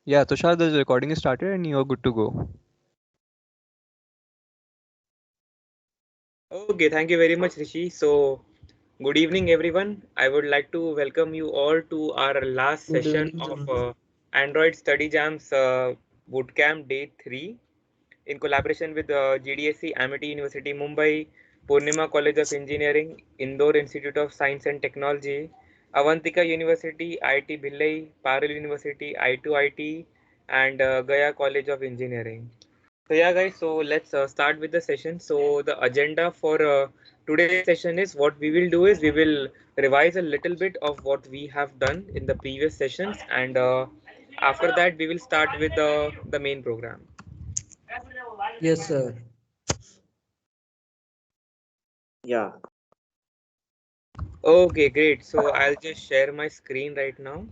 Yeah, Tushar, the recording is started and you're good to go. Okay, thank you very much, Rishi. So, good evening, everyone. I would like to welcome you all to our last Good session evening. of Android Study Jams Bootcamp Day 3 in collaboration with GDSC, Amity University, Mumbai, Purnima College of Engineering, Indore Institute of Science and Technology, Avantika University, IIT Bhilai, Parul University, I2IT, and Gaya College of Engineering. So yeah, guys. So let's start with the session. So the agenda for today's session is what we will do is we will revise a little bit of what we have done in the previous sessions, and after that we will start with the main program. Yes, sir. Yeah, Okay, great. So I'll just share my screen right now.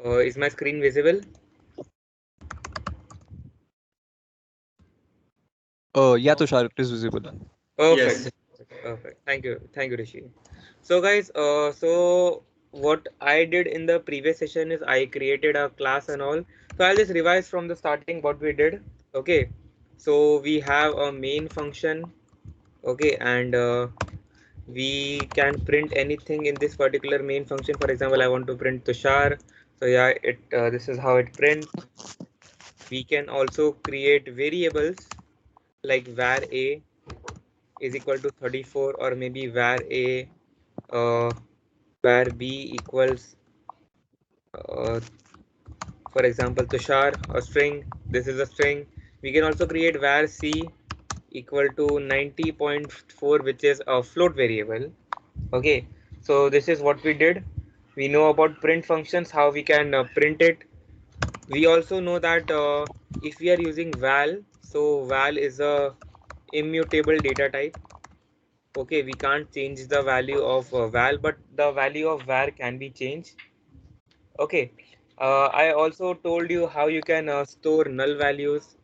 Is my screen visible? Yeah, Tushar, it is visible. Perfect. yes, Perfect. Thank you, Rishi. So guys, so what I did in the previous session is I created a class and all. So I'll just revise from the starting what we did. Okay. So we have a main function. Okay, and we can print anything in this particular main function. For example, I want to print Tushar. So yeah, it this is how it prints. We can also create variables like var a is equal to 34, or maybe var a uh, var b equals for example Tushar, a string. This is a string. We can also create var c equal to 90.4, which is a float variable. Okay, so this is what we did. We know about print functions, how we can print it. We also know that if we are using val, so val is a immutable data type. Okay, we can't change the value of val, but the value of var can be changed. Okay, I also told you how you can store null values.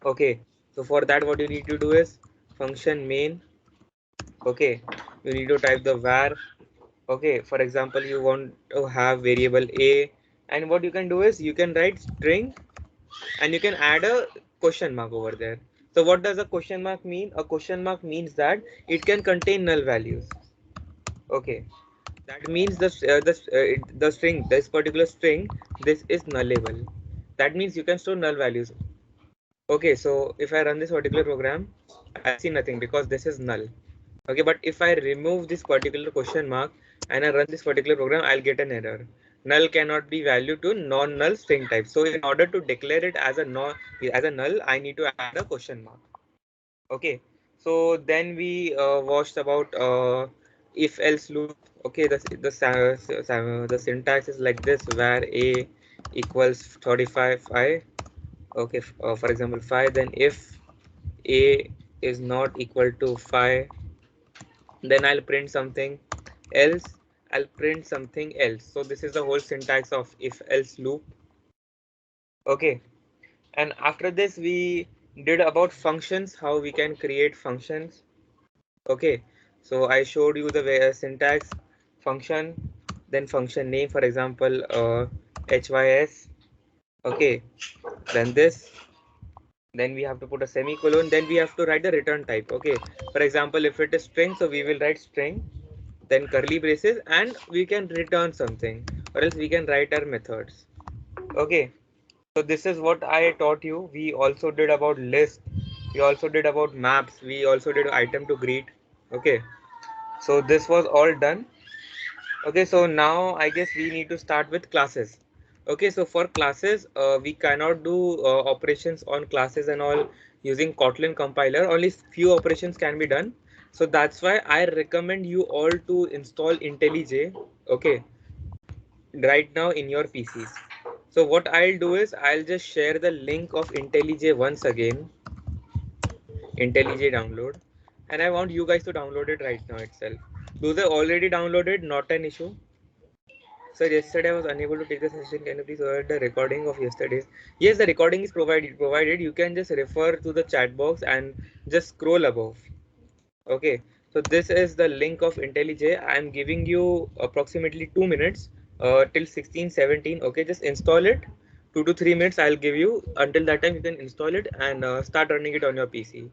Okay, so for that, what you need to do is function main. Okay, you need to type the var. Okay, for example, you want to have variable a, and what you can do is you can write string and you can add a question mark over there. So what does a question mark mean? A question mark means that it can contain null values. Okay, that means the string, this particular string, this is nullable. That means you can store null values. Okay, so if I run this particular program, I'll see nothing because this is null. Okay, but if I remove this particular question mark and I run this particular program, I'll get an error. Null cannot be valued to non-null string type. So in order to declare it as a non as a null, I need to add a question mark. Okay, so then we watched about if else loop. Okay, the syntax is like this: var a equals 35 I. Okay, for example 5, then if a is not equal to 5, then I'll print something else. I'll print something else. So this is the whole syntax of if else loop. Okay, and after this we did about functions, how we can create functions. Okay, so I showed you the way, syntax, function, then function name, for example hys. Okay, then this, then we have to put a semicolon, then we have to write the return type. Okay, for example, if it is string, so we will write string, then curly braces, and we can return something, or else we can write our methods. Okay, so this is what I taught you. We also did about list, we also did about maps, we also did item to greet. Okay, so this was all done. Okay, so now I guess we need to start with classes. Okay, so for classes, we cannot do operations on classes and all using Kotlin compiler. Only few operations can be done. So that's why I recommend you all to install IntelliJ. Okay, right now in your PCs. So what I'll do is I'll just share the link of IntelliJ once again, IntelliJ download, and I want you guys to download it right now itself. Those are already downloaded, not an issue. Sir, yesterday I was unable to take the session. Can you please provide the recording of yesterday's? Yes, the recording is provided. You can just refer to the chat box and just scroll above. Okay, so this is the link of IntelliJ. I am giving you approximately 2 minutes till 16:17. Okay, just install it. 2 to 3 minutes I'll give you. Until that time, you can install it and start running it on your PC.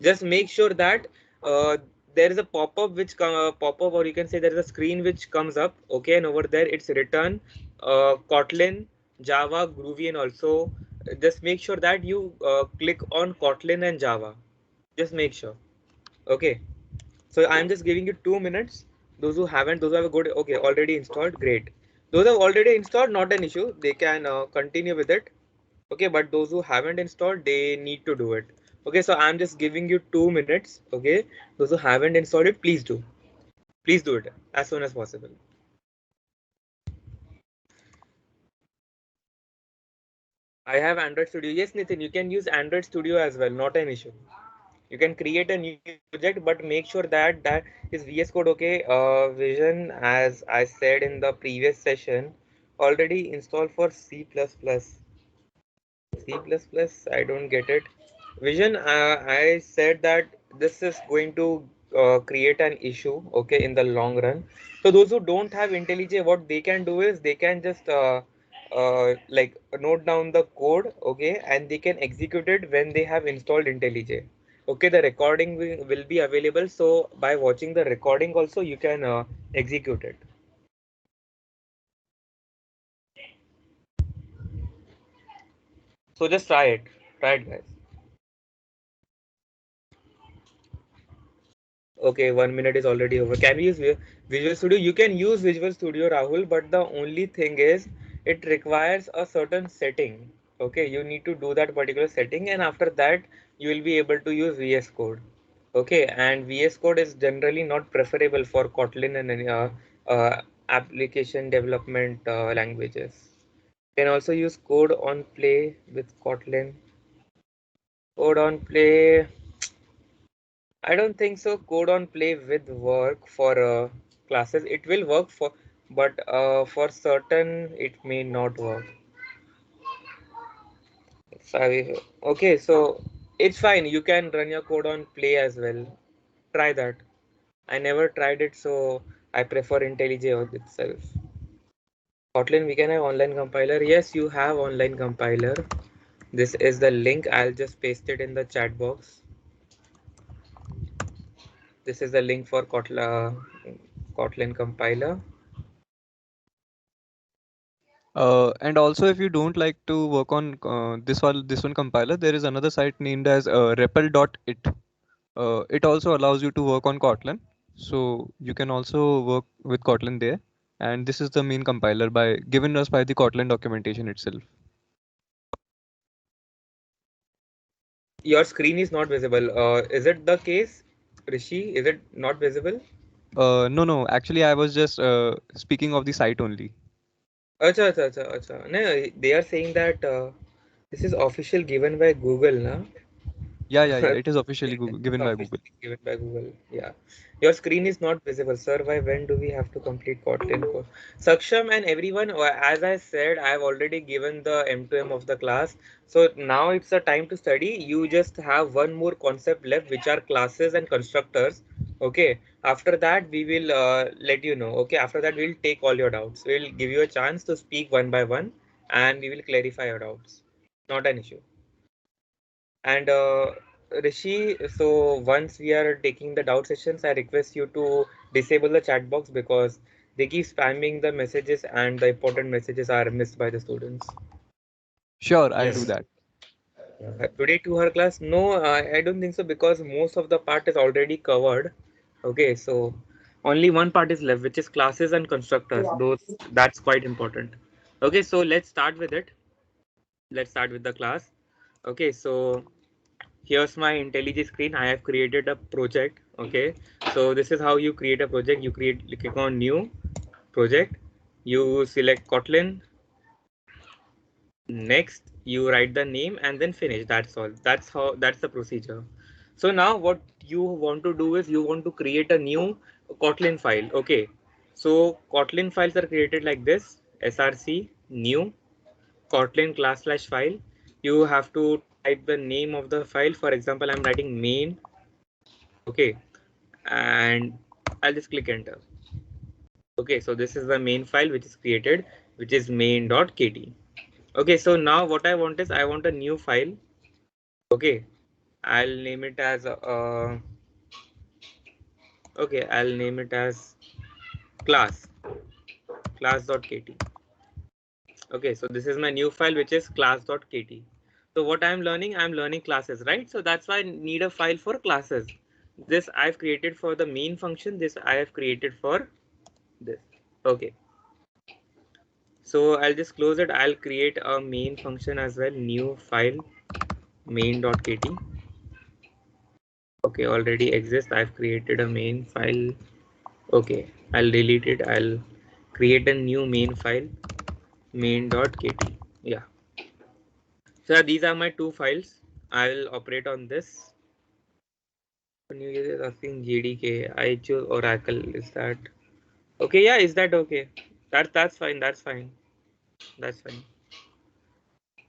Just make sure that uh, there is a pop-up which pop-up, or you can say there is a screen which comes up. Okay, and over there it's written Kotlin, Java, Groovy, and also just make sure that you click on Kotlin and Java. Just make sure. Okay, so I'm just giving you 2 minutes. Those who haven't, those who have a good, okay, already installed, great. Those who have already installed, not an issue. They can continue with it. Okay, but those who haven't installed, they need to do it. Okay, so I'm just giving you 2 minutes. Okay, those who haven't installed it, please do. Please do it as soon as possible. I have Android Studio. Yes, Nitin, you can use Android Studio as well, not an issue. You can create a new project, but make sure that that is VS Code. Okay, Vision, as I said in the previous session, already installed for C++. I don't get it. Vision, I said that this is going to create an issue, okay, in the long run. So those who don't have IntelliJ, what they can do is they can just like note down the code, okay, and they can execute it when they have installed IntelliJ. Okay, the recording will be available. So by watching the recording also, you can execute it. So just try it, guys. Okay, 1 minute is already over. Can we use Visual Studio? You can use Visual Studio, Rahul, but the only thing is it requires a certain setting. Okay, you need to do that particular setting, and after that, you will be able to use VS Code. Okay, and VS Code is generally not preferable for Kotlin and any application development languages. You can also use Code on Play with Kotlin. Code on Play. I don't think so. Code on Play with work for classes. It will work for, but for certain it may not work. Sorry. Okay, so it's fine. You can run your code on Play as well. Try that. I never tried it, so I prefer IntelliJ itself. Kotlin, we can have online compiler. Yes, you have online compiler. This is the link. I'll just paste it in the chat box. This is the link for Kotlin compiler. And also, if you don't like to work on this one compiler, there is another site named as REPL.it. It also allows you to work on Kotlin, so you can also work with Kotlin there. And this is the main compiler given us by the Kotlin documentation itself. Your screen is not visible. Is it the case, Rishi? Is it not visible? No, actually, I was just speaking of the site only. Acha, acha, acha, acha. No, they are saying that this is official given by Google, na? Yeah. It is officially Yes, it's given by Google. officially given by Google. Yeah. Your screen is not visible, sir. Why? When do we have to complete Kotlin course? Saksham and everyone, as I said, I have already given the M2M of the class. So now it's the time to study. You just have one more concept left, which are classes and constructors. Okay. After that, we will let you know. Okay. After that, we'll take all your doubts. We'll give you a chance to speak one by one, and we will clarify your doubts. Not an issue. And Rishi, so once we are taking the doubt sessions, I request you to disable the chat box because they keep spamming the messages and the important messages are missed by the students. Sure, I'll do Yes. that. Today to her class, no, I don't think so because most of the part is already covered. Okay, so only one part is left, which is classes and constructors. Those that's quite important. Okay, so let's start with it. Let's start with the class. Okay, so here's my IntelliJ screen. I have created a project. Okay, so this is how you create a project. You click on new project, you select Kotlin, next you write the name and then finish. That's all. That's the procedure. So now what you want to do is you want to create a new Kotlin file. Okay, So Kotlin files are created like this: src new Kotlin class/file. You have to type the name of the file. For example, I'm writing main. Okay, and I'll just click enter. Okay, so this is the main file which is created, which is main.kt. Okay, so now what I want is I want a new file. Okay, I'll name it as okay, I'll name it as class.kt. Okay, so this is my new file which is class.kt. So what I'm learning classes, right? So that's why I need a file for classes. This I've created for the main function, this I have created for this. Okay, so I'll just close it. I'll create a main function as well, new file main.kt. Okay, already exists. I've created a main file. Okay, I'll delete it. I'll create a new main file main.kt. Yeah, so these are my two files. I'll operate on this. New user is asking JDK. I choose Oracle. Is that okay? Yeah, is that okay? That's fine. That's fine. That's fine.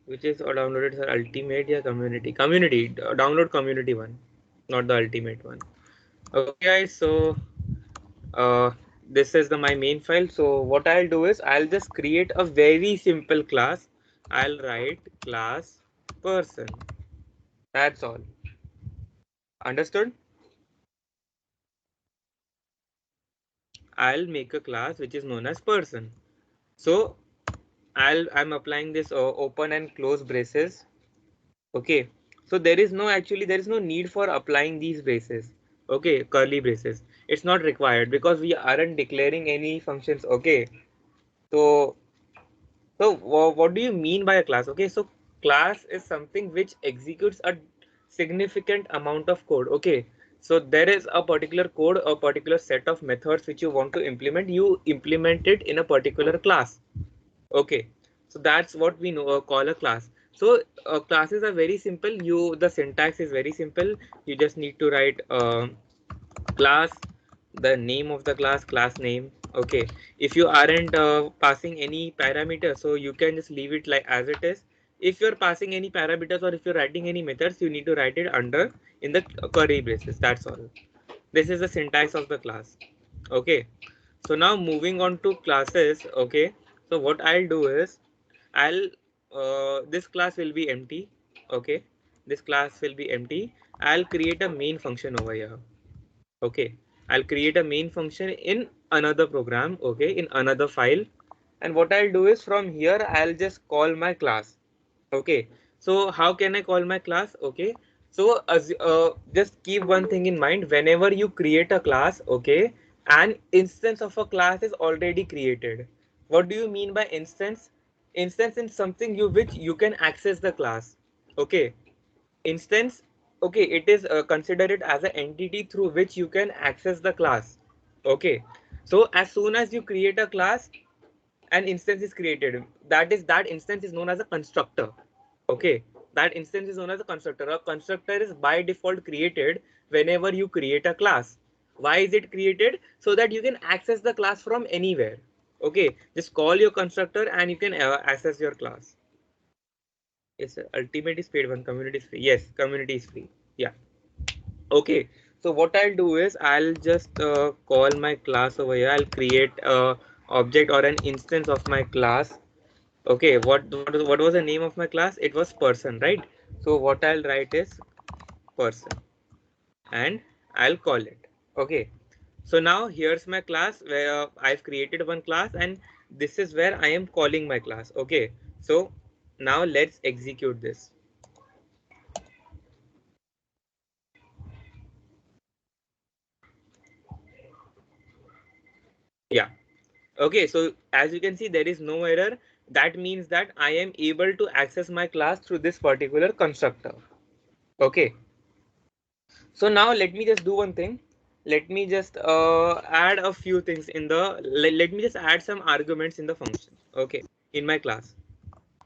Which is downloaded sir, ultimate या community? Community. Download community one, not the ultimate one. Okay, guys. So this is the my main file. So what I'll do is I'll just create a very simple class. I'll write class person. That's all. Understood? I'll make a class which is known as person. So I'm applying this open and close braces. Okay, so there is no need for applying these braces. Okay, curly braces. It's not required because we aren't declaring any functions. Okay, so what do you mean by a class? Okay, so class is something which executes a significant amount of code. Okay, so there is a particular code, a particular set of methods which you want to implement. You implement it in a particular class. Okay, so that's what we know call a class. So classes are very simple. The syntax is very simple. You just need to write class, the name of the class name. Okay, if you aren't passing any parameters, so you can just leave it like as it is. If you're passing any parameters or if you're writing any methods, you need to write it under in the curly braces. That's all. This is the syntax of the class. Okay, so now moving on to classes. Okay, so what I'll do is I'll this class will be empty. Okay, this class will be empty. I'll create a main function over here. Okay, I'll create a main function in another program. Okay, in another file, and what I'll do is from here I'll just call my class. Okay, so how can I call my class? Okay, so as just keep one thing in mind: whenever you create a class, okay, an instance of a class is already created. What do you mean by instance? Instance is something which you can access the class. Okay, instance, okay, it is consider it as an entity through which you can access the class. Okay, so as soon as you create a class, an instance is created. That instance is known as a constructor. Okay, that instance is known as a constructor. A constructor is by default created whenever you create a class. Why is it created? So that you can access the class from anywhere. Okay, just call your constructor and you can access your class. Yes, sir. Ultimate is paid one, community is free. Yes, community is free. Yeah. Okay, so what I'll do is I'll just call my class over here. I'll create a object or an instance of my class. Okay, what was the name of my class? It was person, right? So what I'll write is person and I'll call it. Okay, so now here's my class where I've created one class and this is where I am calling my class. Okay, so now let's execute this. Yeah. Okay, so as you can see, there is no error. That means that I am able to access my class through this particular constructor. Okay, so now let me just do one thing. Let me just add a few things in the, let me just add some arguments in the function. Okay, in my class.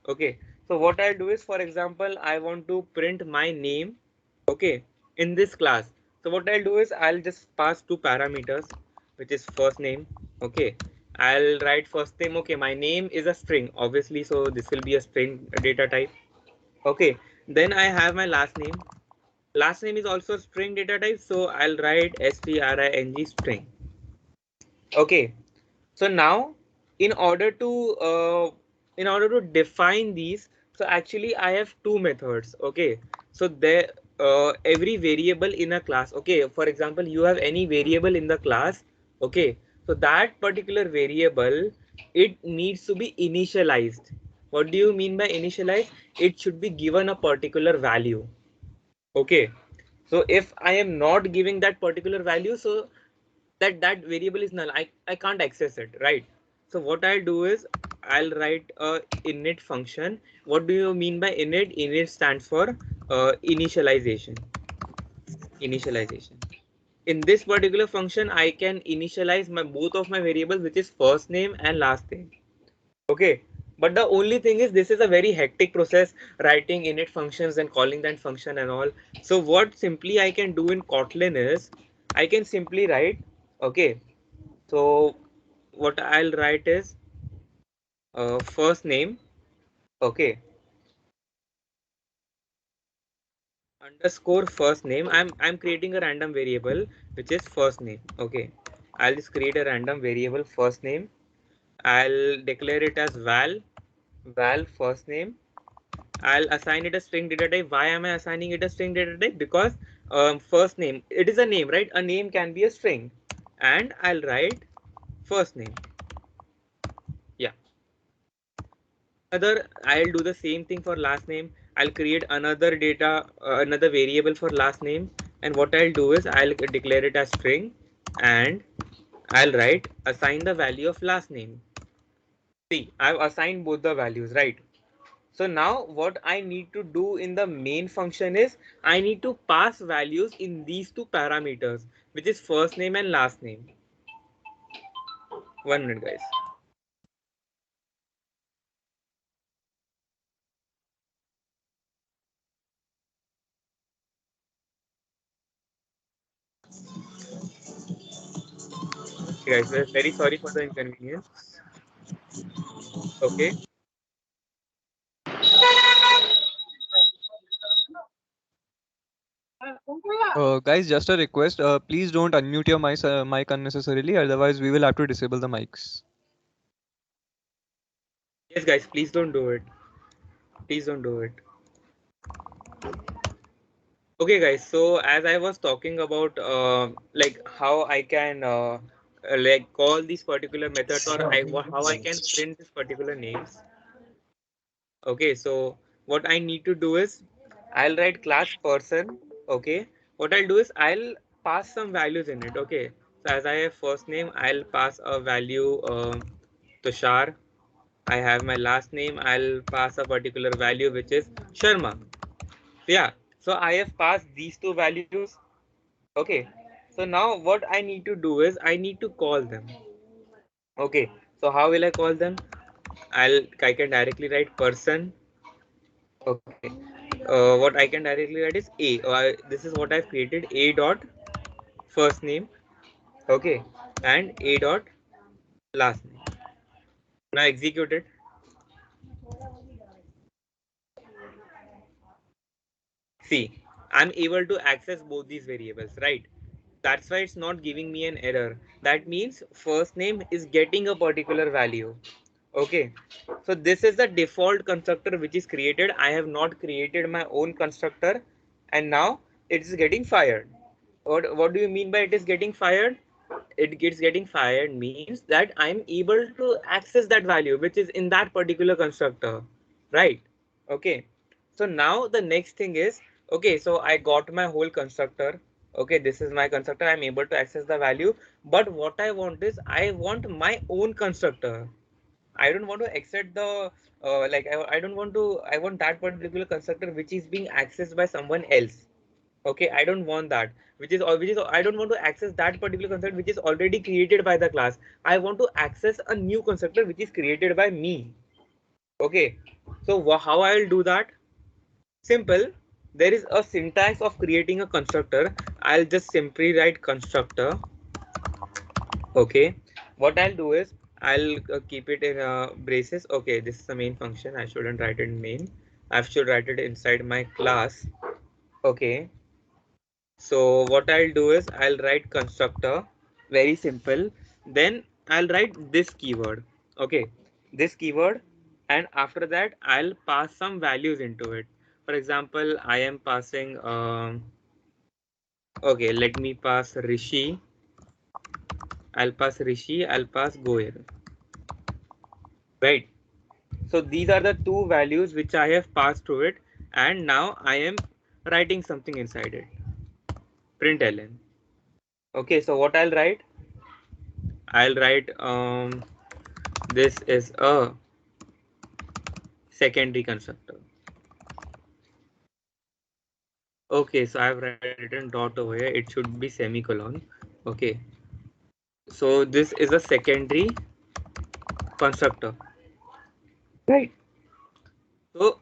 Okay, so what I'll do is, for example, I want to print my name. Okay, in this class. So what I'll do is I'll just pass two parameters, which is first name. Okay, I'll write first name. Okay, my name is a string, obviously, so this will be a string data type. Okay, then I have my last name. Last name is also string data type, so I'll write string string. Okay, so now in order to define these, so actually I have two methods. Okay, so there every variable in a class. Okay, for example, you have any variable in the class. Okay, so that particular variable, it needs to be initialized. What do you mean by initialize? It should be given a particular value. Okay, so if I am not giving that particular value, so that variable is null. I can't access it, right? So what I'll do is I'll write a init function. What do you mean by init? Init stands for initialization. Initialization. In this particular function, I can initialize my both of my variables, which is first name and last name. Okay, but the only thing is this is a very hectic process, writing init functions and calling that function and all. So what simply I can do in Kotlin is I can simply write, okay, so what I'll write is first name, okay, underscore first name. I'm creating a random variable which is first name. Okay, I'll just create a random variable first name. I'll declare it as val first name. I'll assign it a string data type. Why am I assigning it a string data type? Because first name, it is a name, right? A name can be a string, and I'll write first name. Yeah. I'll do the same thing for last name. I'll create another variable for last name, and what I'll do is I'll declare it as string, and I'll write assign the value of last name. See, I've assigned both the values, right? So now what I need to do in the main function is I need to pass values in these two parameters, which is first name and last name. 1 minute, guys. Okay, guys, we're very sorry for the inconvenience. Okay. Guys, just a request. Please don't unmute your mic unnecessarily. Otherwise, we will have to disable the mics. Yes, guys, please don't do it. Please don't do it. Okay, guys. So as I was talking about, like how I can like call these particular methods, or how I can print this particular names. Okay, so what I need to do is I'll write class person. Okay, what I'll do is I'll pass some values in it. Okay, so as I have first name, I'll pass a value Tushar. I have my last name, I'll pass a particular value which is Sharma. Yeah, so I have passed these two values. Okay, so now what I need to do is I need to call them. Okay, so how will I call them? I can directly write person. Okay, what I can directly write is a. This is what I've created, a dot first name. Okay, and a dot last name. Now execute it. See, I'm able to access both these variables, right? That's why it's not giving me an error. That means first name is getting a particular value. Okay, so this is the default constructor which is created. I have not created my own constructor, and now it is getting fired. What do you mean by it is getting fired? It gets getting fired means that I'm able to access that value which is in that particular constructor, right? Okay, so now the next thing is, okay, so I got my whole constructor. Okay, this is my constructor, I'm able to access the value, but what I want is I want my own constructor. I don't want to accept the I don't want to, I want that particular constructor which is being accessed by someone else. Okay, I don't want that, which is I don't want to access that particular constructor which is already created by the class. I want to access a new constructor which is created by me. Okay, so how I'll do that? Simple. There is a syntax of creating a constructor. I'll just simply write constructor. Okay, what I'll do is I'll keep it in braces. Okay, this is the main function. I shouldn't write it in main. I should write it inside my class. Okay, so what I'll do is I'll write constructor, very simple. Then I'll write this keyword. Okay, this keyword, and after that I'll pass some values into it. For example, I am passing. Okay, let me pass Rishi. I'll pass Rishi. I'll pass Goyal. Right. So these are the two values which I have passed to it, and now I am writing something inside it. Println. Okay, so what I'll write? I'll write this is a secondary constructor. Okay, so I've written dot over here. It should be semicolon. Okay, so this is a secondary constructor. Right. So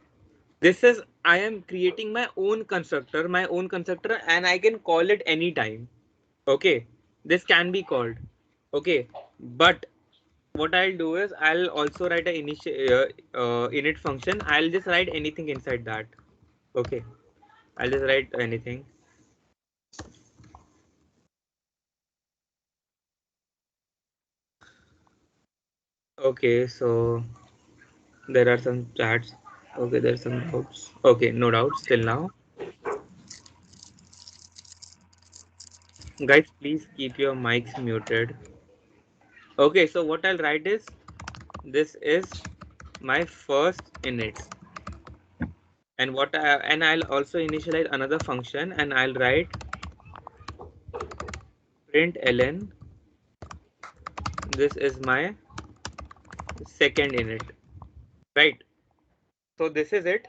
this is I am creating my own constructor, and I can call it anytime. Okay, this can be called. Okay, but what I'll do is I'll also write a init function. I'll just write anything inside that. Okay, I'll just write anything. Okay, so there are some chats. Okay, there's some doubts. Okay, no doubts till now. Guys, please keep your mics muted. Okay, so what I'll write is this is my first init, and I'll also initialize another function, and I'll write println. This is my second init, right? So this is it.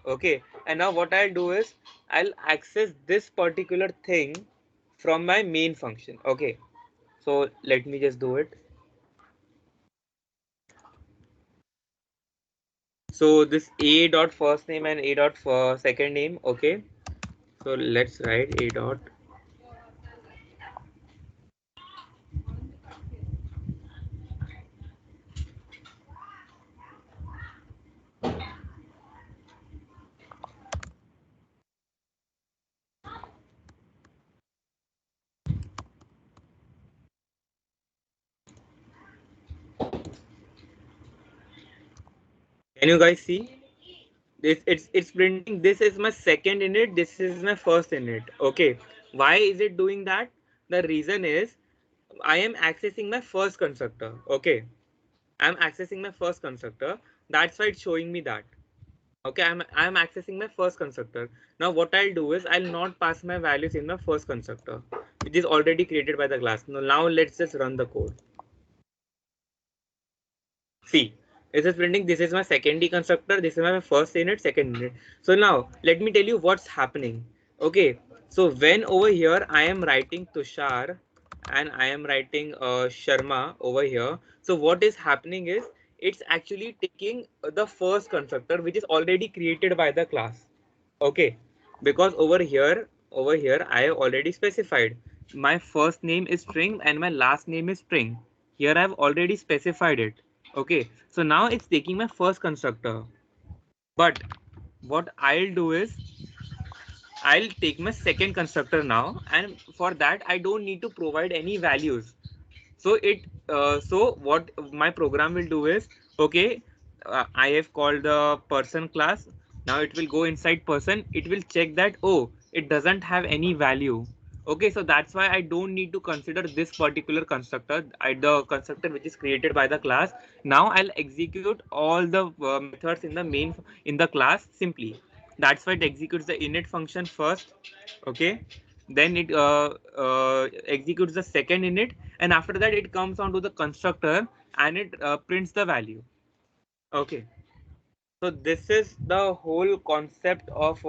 Okay, and now what I'll do is I'll access this particular thing from my main function. Okay, so let me just do it. So this a dot first name and a dot for second name. Okay, so let's write a dot. Can you guys see? It's printing. This is my second init. This is my first init. Okay, why is it doing that? The reason is I am accessing my first constructor. Okay, I'm accessing my first constructor. That's why it's showing me that. Okay, I'm accessing my first constructor. Now what I'll do is I'll not pass my values in my first constructor, which is already created by the class. Now let's just run the code. See, it is printing. This is my second constructor. This is my first init, second init. So now let me tell you what's happening. Okay, so when over here I am writing Tushar and I am writing Sharma over here. So what is happening is it's actually taking the first constructor which is already created by the class. Okay, because over here I have already specified my first name is string and my last name is string. Here I have already specified it. Okay, so now it's taking my first constructor, but what I'll do is I'll take my second constructor now, and for that I don't need to provide any values. So what my program will do is, okay, I have called the person class. Now it will go inside person. It will check that, oh, it doesn't have any value. Okay, so that's why I don't need to consider this particular constructor, the constructor which is created by the class. Now I'll execute all the methods in the class simply. That's why it executes the init function first. Okay, then it executes the second init, and after that it comes onto the constructor and it prints the value. Okay, so this is the whole concept of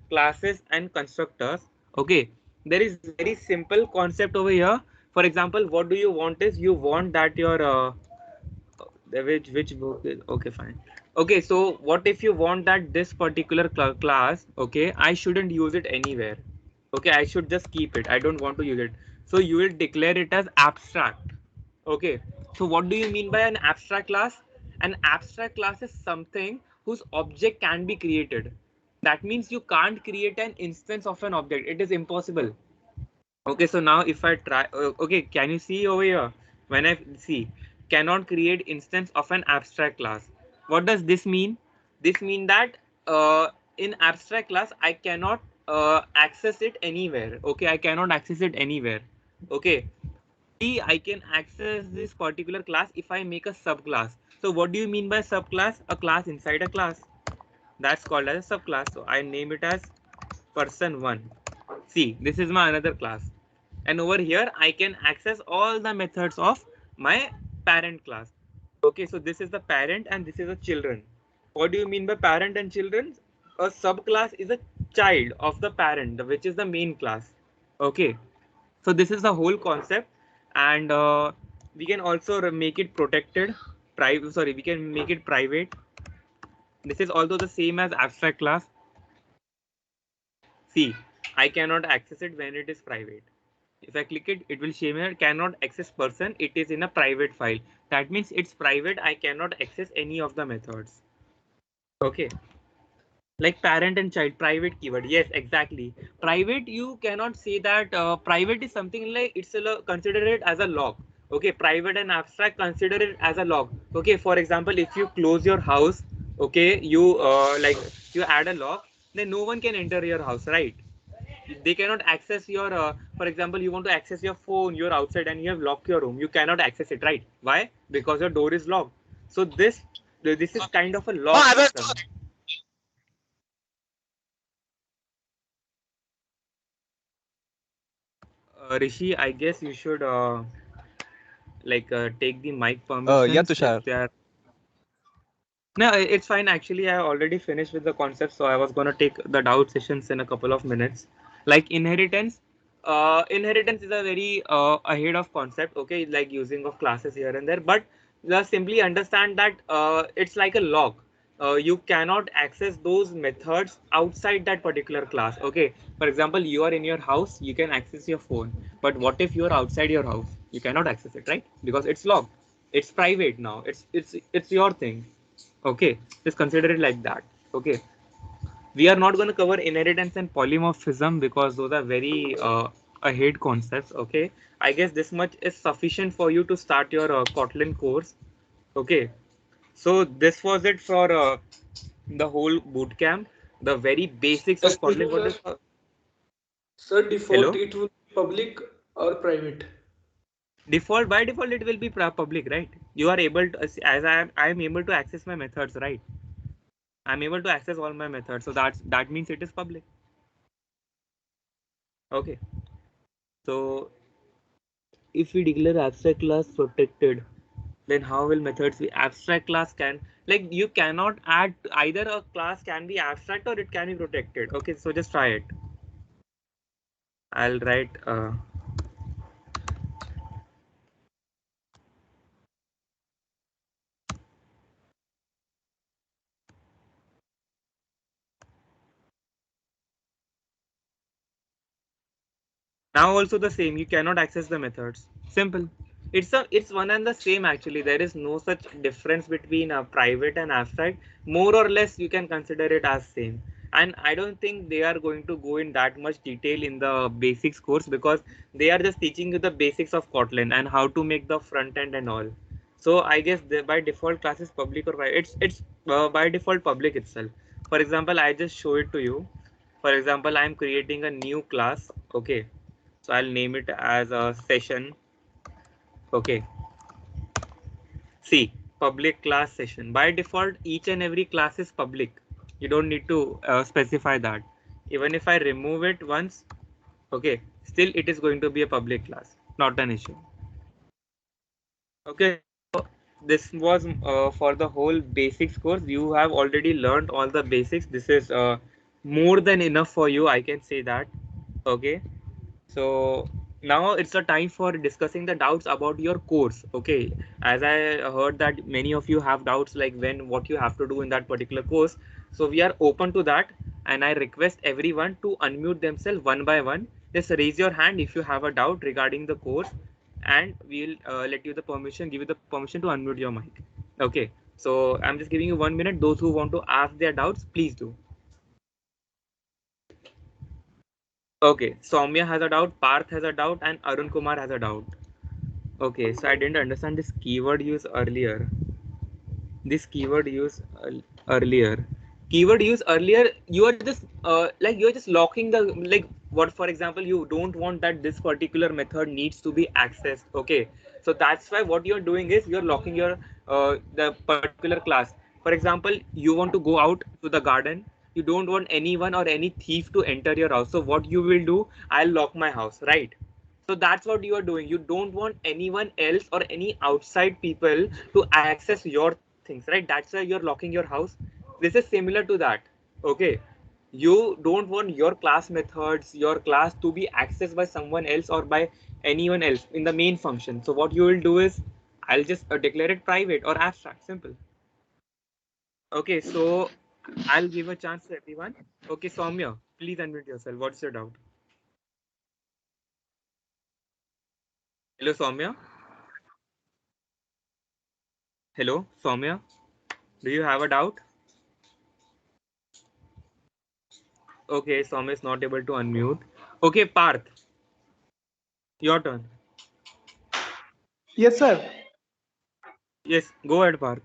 classes and constructors. Okay, there is very simple concept over here. For example, what do you want is you want that your which book is okay, fine. Okay, so what if you want that this particular class, okay, I shouldn't use it anywhere. Okay, I should just keep it. I don't want to use it. So you will declare it as abstract. Okay, so what do you mean by an abstract class? An abstract class is something whose object can be created. That means you can't create an instance of an object. It is impossible. Okay, so now if I try, okay, can you see over here? When I see, cannot create instance of an abstract class. What does this mean? This mean that in abstract class, I cannot access it anywhere. Okay, I cannot access it anywhere. Okay, I can access this particular class if I make a subclass. So what do you mean by subclass? A class inside a class. That's called as a subclass. So I name it as person1. See, this is my another class. And over here, I can access all the methods of my parent class. Okay, so this is the parent and this is the children. What do you mean by parent and children? A subclass is a child of the parent, which is the main class. Okay, so this is the whole concept, and we can also make it protected. Private, sorry, we can make it private. This is also the same as abstract class. See, I cannot access it when it is private. If I click it, it will show me cannot access person. It is in a private file. That means it's private. I cannot access any of the methods. Okay. Like parent and child, private keyword. Yes, exactly. Private, you cannot say that private is something like it's consider it as a log. Okay, private and abstract consider it as a log. Okay, for example, if you close your house, okay, you like you add a lock, then no one can enter your house, right? They cannot access your for example, you want to access your phone, you're outside and you have locked your room, you cannot access it, right? Why? Because your door is locked. So this is kind of a lock system. Rishi, I guess you should like take the mic Yeah, permissions if Tushar. they are. No, it's fine. Actually, I already finished with the concept, so I was gonna take the doubt sessions in a couple of minutes. Like inheritance, inheritance is a very ahead of concept. Okay, like using of classes here and there, but just simply understand that it's like a lock. You cannot access those methods outside that particular class. Okay, for example, you are in your house, you can access your phone, but what if you are outside your house? You cannot access it, right? Because it's locked. It's private now. It's your thing. Okay, just consider it like that. Okay, we are not going to cover inheritance and polymorphism because those are very ahead concepts. Okay, I guess this much is sufficient for you to start your Kotlin course. Okay, so this was it for the whole boot camp, the very basics of Excuse Kotlin. me, What sir. is Sir, default hello? it will be public or private. Default, by default it will be public, right? You are able to, as I am able to access my methods, right? I'm able to access all my methods, so that means it is public. Okay, so if we declare abstract class protected, then how will methods be abstract class can, like, you cannot add either a class can be abstract or it can be protected. Okay, so just try it. I'll write now also the same, you cannot access the methods. Simple. It's one and the same actually. There is no such difference between a private and abstract. More or less you can consider it as same. And I don't think they are going to go in that much detail in the basics course because they are just teaching you the basics of Kotlin and how to make the front end and all. So I guess by default class is public or private. It's by default public itself. For example, I just show it to you. For example, I'm creating a new class. Okay, so I'll name it as a session. Okay, see, public class session. By default, each and every class is public. You don't need to specify that. Even if I remove it once, okay, still it is going to be a public class, not an issue. Okay, so this was for the whole basics course. You have already learned all the basics. This is more than enough for you, I can say that. Okay, so now it's a time for discussing the doubts about your course. Okay, as I heard that many of you have doubts like when what you have to do in that particular course, so we are open to that, and I request everyone to unmute themselves one by one. Just raise your hand if you have a doubt regarding the course, and we'll let you the permission, give you the permission to unmute your mic. Okay, so I'm just giving you 1 minute. Those who want to ask their doubts, please do. Okay, Soumya has a doubt, Parth has a doubt, and Arun Kumar has a doubt. Okay, so I didn't understand this keyword use earlier. This keyword use earlier. Keyword use earlier. You are just like you're just locking the like what, for example, you don't want that this particular method needs to be accessed. Okay, so that's why what you're doing is you're locking your the particular class. For example, you want to go out to the garden. You don't want anyone or any thief to enter your house. So what you will do? I'll lock my house, right? So that's what you are doing. You don't want anyone else or any outside people to access your things, right? That's why you're locking your house. This is similar to that. Okay. You don't want your class methods, your class to be accessed by someone else or by anyone else in the main function. So what you will do is I'll just declare it private or abstract, simple. Okay, so I'll give a chance to everyone. Okay, Soumya, please unmute yourself. What's your doubt? Hello, Soumya. Hello, Soumya. Do you have a doubt? Okay, Soumya is not able to unmute. Okay, Parth, your turn. Yes, sir. Yes, go ahead, Parth.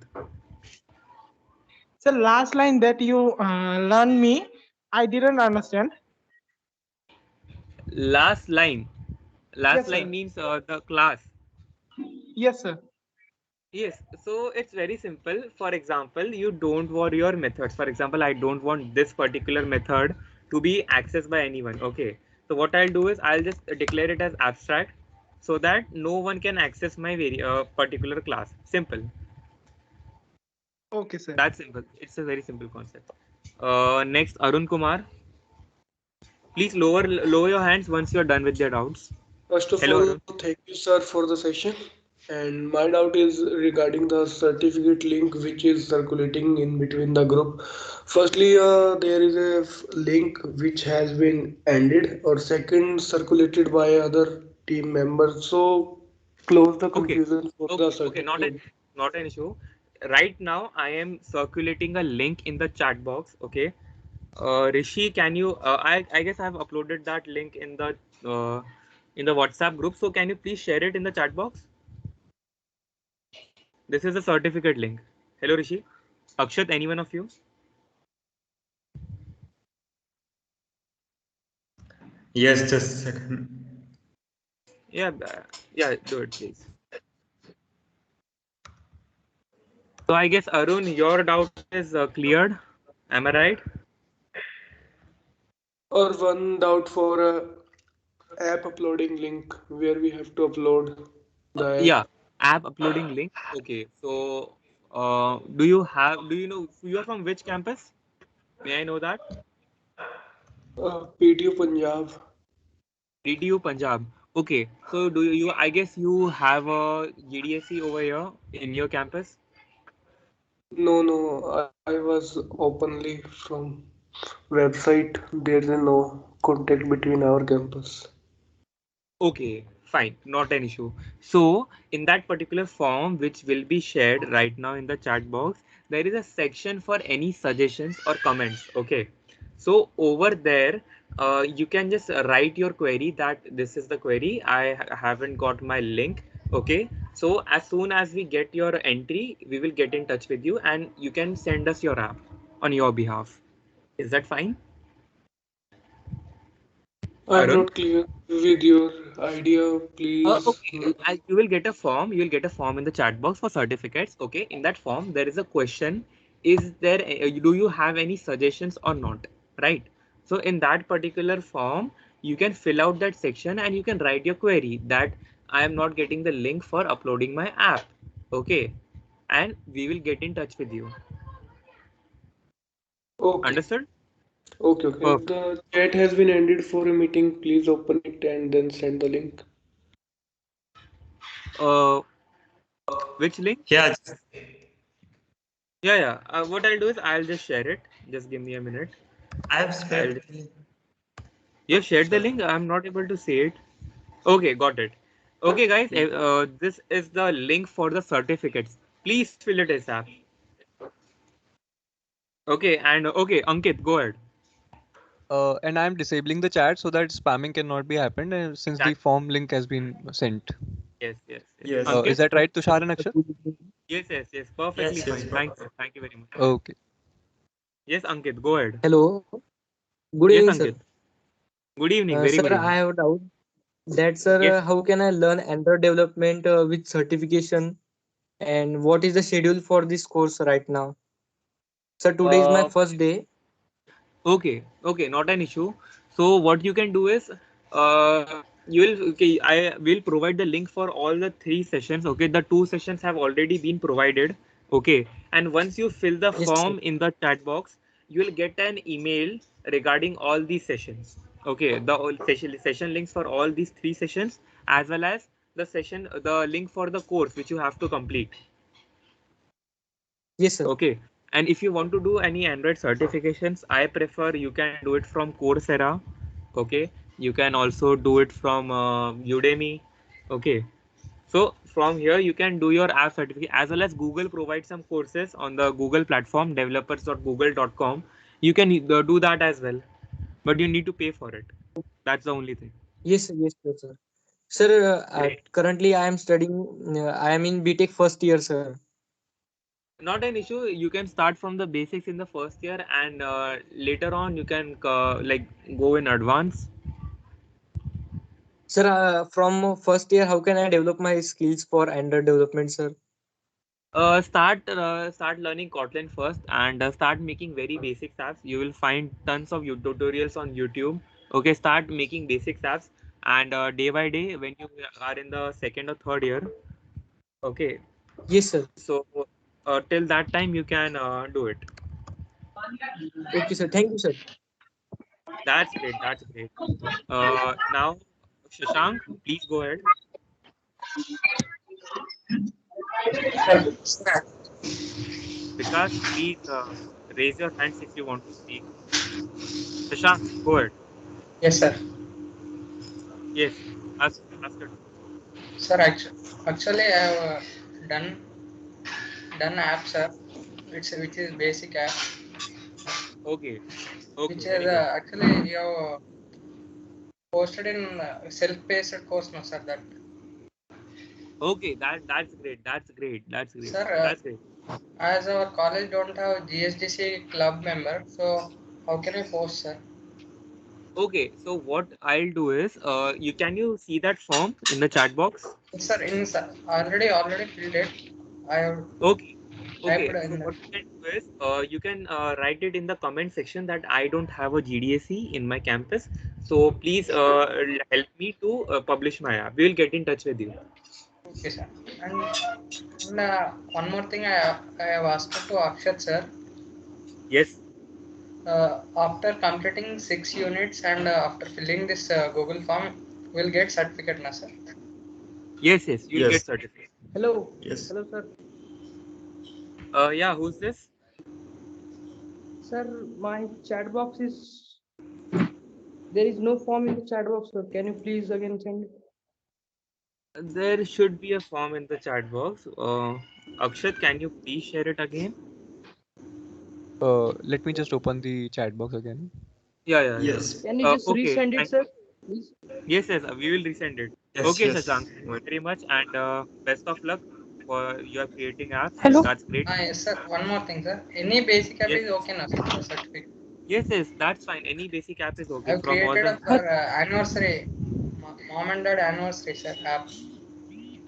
So last line that you learned me, I didn't understand. Last line. Last Yes, line sir. means the class. Yes, sir. Yes, so it's very simple. For example, you don't want your methods. For example, I don't want this particular method to be accessed by anyone. Okay, so what I'll do is I'll just declare it as abstract so that no one can access my particular class. Simple. Okay, sir. That's simple. It's a very simple concept. Next, Arun Kumar. Please lower your hands once you're done with your doubts. First of Hello, all, Arun. thank you, sir, for the session. And my doubt is regarding the certificate link which is circulating in between the group. Firstly, there is a link which has been ended, or second, circulated by other team members. So, close the Okay, confusion for the okay. certificate. Not an issue. Right now, I am circulating a link in the chat box. Okay. Rishi, can you? I guess I have uploaded that link in the WhatsApp group. So can you please share it in the chat box? This is a certificate link. Hello, Rishi. Akshat, any one of you? Yes, just a second. Yeah, yeah. Do it, please. So I guess Arun, your doubt is cleared. Am I right? Or one doubt for a app uploading link where we have to upload the Yeah, app. app uploading link. Okay, so do you know you are from which campus? May I know that? PTU Punjab. DTU Punjab. Okay, so do you? I guess you have a GDSC over here in your campus. No, no, I was openly from website. There is no contact between our campus. Okay, fine, not an issue. So, in that particular form, which will be shared right now in the chat box, there is a section for any suggestions or comments. Okay, so over there, you can just write your query that this is the query. I haven't got my link. Okay, so as soon as we get your entry, we will get in touch with you and you can send us your app on your behalf. Is that fine, I'm Arun? not clear with your idea. Please. Okay, you will get a form. You will get a form in the chat box for certificates. Okay, in that form, there is a question. Is there, do you have any suggestions or not? Right. So in that particular form, you can fill out that section and you can write your query that I am not getting the link for uploading my app. Okay. And we will get in touch with you. Okay. Understood? Okay, okay. If Perfect. the chat has been ended for a meeting, please open it and then send the link. Uh, which link? Yeah, Yeah, yeah. What I'll do is I'll just share it. Just give me a minute. I have I'll shared. You have shared the Sure. link? I'm not able to see it. Okay, got it. Okay, guys, this is the link for the certificates. Please fill it ASAP. Okay, and okay, Ankit, go ahead. And I'm disabling the chat so that spamming cannot be happened since the form link has been sent. Yes, yes, yes. Yes. Ankit? Is that right, Tushar and Akshat? Yes, yes, yes. Perfectly Yes, yes, fine. Thank you very much. Okay. Yes, Ankit, go ahead. Hello. Good Yes, evening, sir. Ankit. Good evening. Very Sir, good I evening. have a doubt that, sir, Yes. how can I learn Android development with certification, and what is the schedule for this course right now? Sir, today is my Uh, first day. okay, okay, not an issue. So what you can do is, I will provide the link for all the 3 sessions. Okay, the 2 sessions have already been provided. Okay, and once you fill the Yes, sir. form in the chat box, you will get an email regarding all these sessions. Okay, the all session links for all these 3 sessions, as well as the link for the course which you have to complete. Yes, sir. Okay. And if you want to do any Android certifications, I prefer you can do it from Coursera. Okay. You can also do it from Udemy. Okay. So from here, you can do your app certificate, as well as Google provides some courses on the Google platform, developers.google.com. You can do that as well, but you need to pay for it. That's the only thing. Yes, sir. Yes, sir. Sir, Great. currently I am studying. I am in BTech first year, sir. Not an issue. You can start from the basics in the first year, and later on you can like go in advance. Sir, from first year, how can I develop my skills for Android development, sir? Start learning Kotlin first, and start making very basic apps. You will find tons of tutorials on YouTube. Okay, start making basic apps, and day by day, when you are in the second or third year, okay, Yes, sir. so till that time you can do it. Okay, sir. Thank you, sir. That's great. That's great. Now, Shashank, please go ahead. Vikas, please raise your hands if you want to speak. Shashank, go ahead. Yes, sir. Yes, ask it. Sir, actually, I have done app, sir. Which is basic app. Okay, Which okay, is very good. actually you have posted in self-paced course, no, sir. That Okay, that's great. That's great. That's great. sir, That's great. as our college don't have GSDC club member, so how can I post, sir? Okay, so what I'll do is, you see that form in the chat box? Yes, sir, already filled it. I have Okay, typed okay. So in what you can do is, you can write it in the comment section that I don't have a GDSE in my campus. So please help me to publish my app. We will get in touch with you. okay, sir. And one more thing, I have asked to Akshat, sir. Yes, After completing 6 units and after filling this Google form, we'll get certificate, na, sir? yes, yes. You'll get Yes. certificate. Hello. Yes. Hello, sir. Yeah. Who's this? Sir, my chat box is. There is no form in the chat box, sir. Can you please again send it? There should be a form in the chat box. Akshat, can you please share it again? Let me just open the chat box again. Yeah, yeah, yeah. Yes. Can you just Okay. resend it, sir? Please. Yes, yes, we will resend it. Yes. Okay, Yes. Shashank, thank you very much, and best of luck for your creating apps. Hello. That's great. Yes, sir. One more thing, sir. Any basic app Yes, is okay, na, sir? The certificate. yes, yes, that's fine. Any basic app is okay I've from all created the. a for anniversary, mom and dad anniversary, sir, app.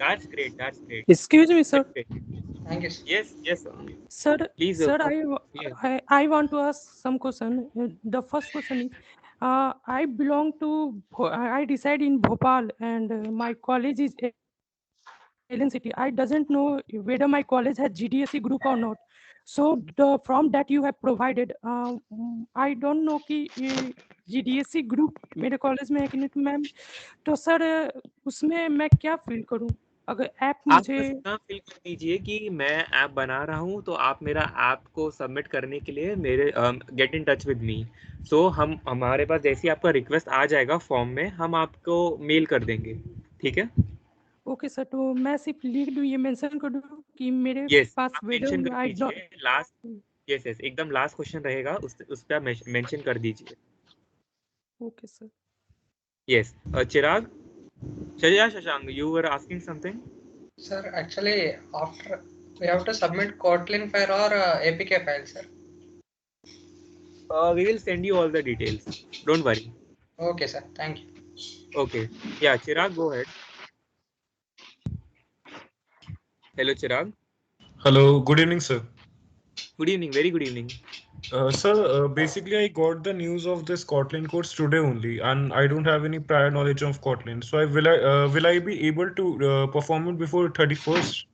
That's great. That's great. Excuse me, sir. Very great. Thank you, sir. Yes, yes. Sir, Please. sir, Yeah. I want to ask some question. The first question is, I belong to, I reside in Bhopal, and my college is Alien City. I doesn't know whether my college has GDSE group or not. So the from that you have provided, I don't know कि ये GDSE group मेरे college में है कि नहीं, तो ma'am तो sir उसमें मैं क्या फिल करूं अगर ऐप आप मुझे बस इतना फिल कर दीजिए कि मैं ऐप बना रहा हूँ, तो आप मेरा ऐप को सबमिट करने के लिए मेरे get in touch with me. So हम हमारे पास जैसे ही आपका रिक्वेस्ट आ जाएगा फॉर्म में, हम आपको मेल कर देंगे. ठीक है. ओके सर, तो मैं सिर्फ लिख दूँ, ये मेंशन कर दूँ कि मेरे यस, पास आप वीडियो मेंशन कर आई डोंट। दीजिए लास्ट। यस यस, एकदम लास्ट क्वेश्चन रहेगा, उस पे मेंशन कर दीजिए। Okay sir. यस, चिराग, या Shashank, you were asking something? Sir, actually, after we have to submit Kotlin file or APK file, sir. We will send you all the details. Don't worry. Okay, sir. Thank you. Okay. Yeah, Chirag, go ahead. Hello, Chirag. Hello, good evening, sir. Good evening. Very good evening. Sir, basically, I got the news of this Kotlin course today only, and I don't have any prior knowledge of Kotlin. So, will I be able to perform it before 31st?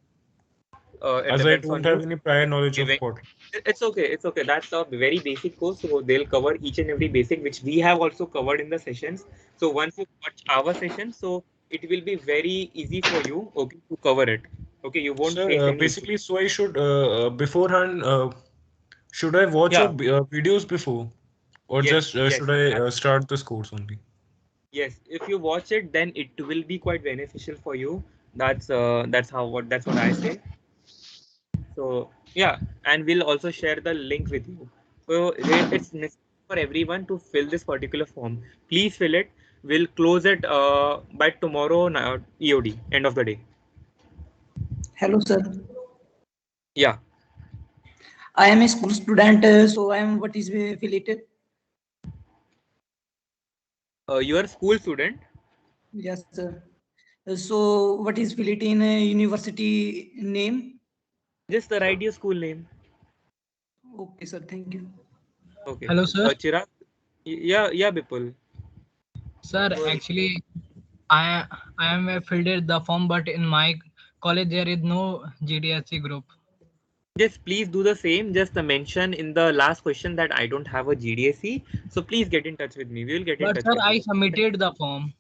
It As I depends on don't you. have any prior knowledge of Even- Kotlin. It's okay. It's okay. That's a very basic course. So they'll cover each and every basic, which we have also covered in the sessions. So once you watch our session, so it will be very easy for you, okay, to cover it. Okay, you won't Sir, face any basically, issue. so I should beforehand, should I watch Yeah. your videos before, or Yes. just Yes. should I start this course only? Yes, if you watch it, then it will be quite beneficial for you. That's what I say. So yeah, and we'll also share the link with you. So it's necessary for everyone to fill this particular form. Please fill it. We'll close it by tomorrow EOD, end of the day. Hello, sir. Yeah. I am a school student, so I am what is affiliated? You are a school student. Yes, sir. So what is affiliated in university name? Just write your school name. Okay, sir. Thank you. Okay. Hello, sir. Chirag. Yeah, Bipul. Sir, actually, I am filled the form, but in my college there is no GDSC group. Just please do the same. Just mention in the last question that I don't have a GDSC. So please get in touch with me. We will get in But touch sir, with I you. submitted the form